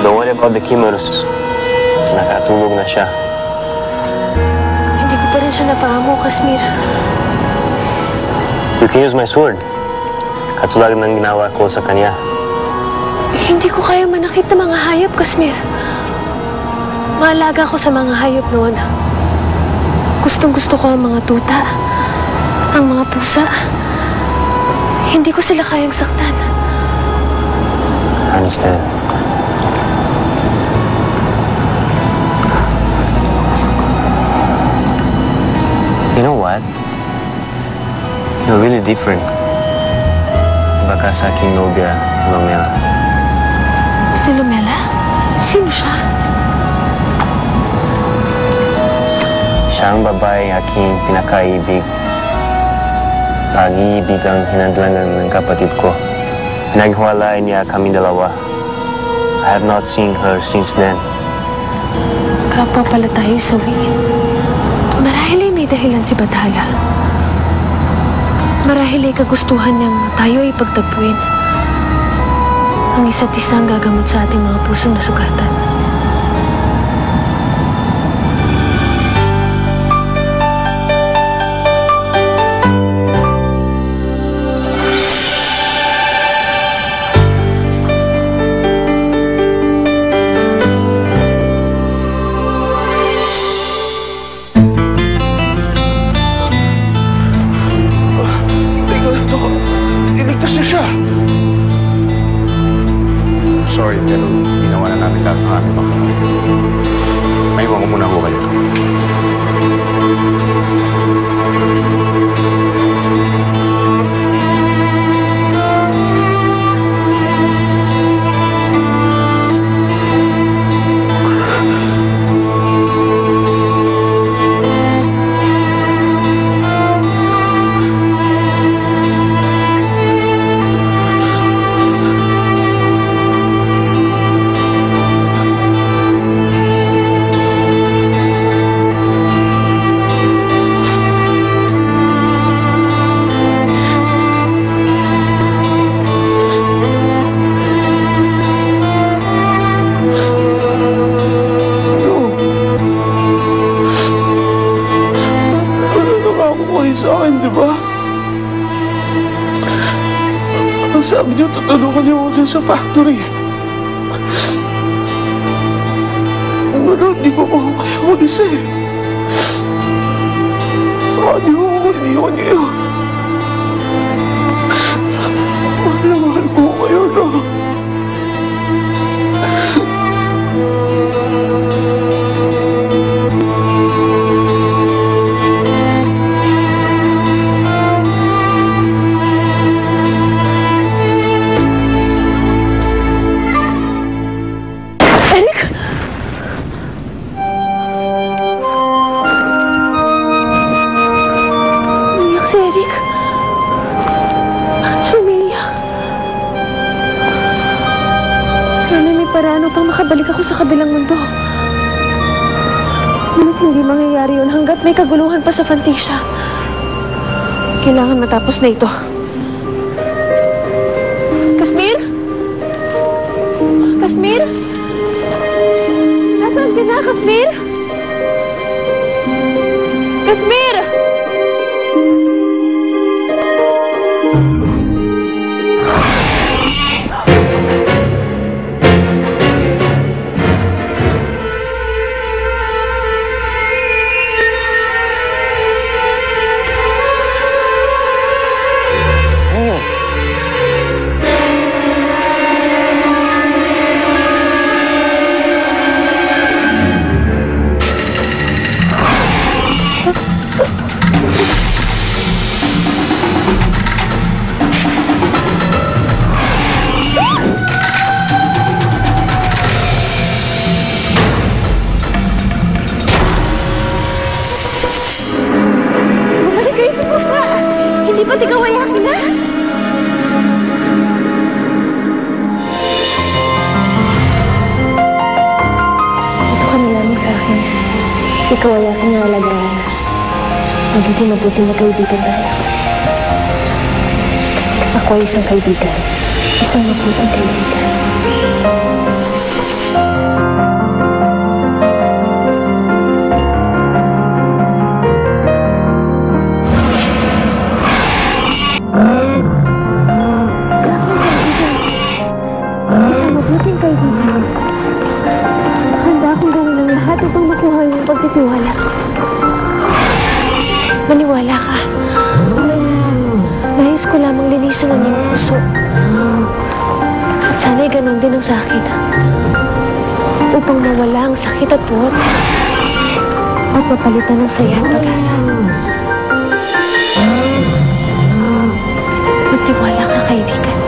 Don't worry about the Kimmerus. Nakatulog na siya. Hindi ko pa rin siya napahamo, Kasmir. You can use my sword. Katulad ng ginawa ko sa kanya. Hindi ko kaya manakit ng mga hayop, Kasmir. Maalaga ko sa mga hayop noon. Gustong-gusto ko ang mga tuta, ang mga pusa. Hindi ko sila kayang saktan. I understand. You know what? You're really different. Baka sa aking nobya, Filomela. Filomela? Sino siya? Siya ang babae aking pinakaibig. Pag-iibig ang hinadlangan ng kapatid ko. Pinaghiwalay niya kami dalawa. I have not seen her since then. Kapwa pala tayo sawi. Marahil ay may dahilan si Bathala. Marahil ay kagustuhan niyang tayo ay pagtagpuin. Ang isa't isa ang gagamot sa ating mga pusong nasugatan. Sorry, pero ginawa na namin lahat ng aming makakaya. Maiwan ko muna ho kayo. Sa akin, di ba? Ang sabi niyo, tutulungan niyo ako dyan sa factory. Wala, hindi ko kaya mag-isa eh. Baka di ako iniwan niyo yun. Mahal ko kayo, no? Si Eric. Bakit siya umiiyak? Sana may paraan upang makabalik ako sa kabilang mundo. Ngunit hindi mangyayari yun hanggat may kaguluhan pa sa Fantasia. Kailangan matapos na ito. Kasmir? Kasmir? Nasaan ka na, Kasmir? Kasmir! Hindi pa tigawayakin na? Ito ka na lamang sa akin. Ikaw ay aking nalagaan. Magiging mabuting na kaibigan tayo. Ako ay isang kaibigan. Isang mabuting kaibigan. mabuting kaibigan. Handa akong gawin ang lahat upang makuha ang iyong pagtitiwala. Maniwala ka. Nais ko lamang linisan ang iyong puso. At sana'y ganon din ang sa akin. Upang mawala ang sakit at buot. At mapalitan ng saya at pag-asa. Magtiwala ka, kaibigan.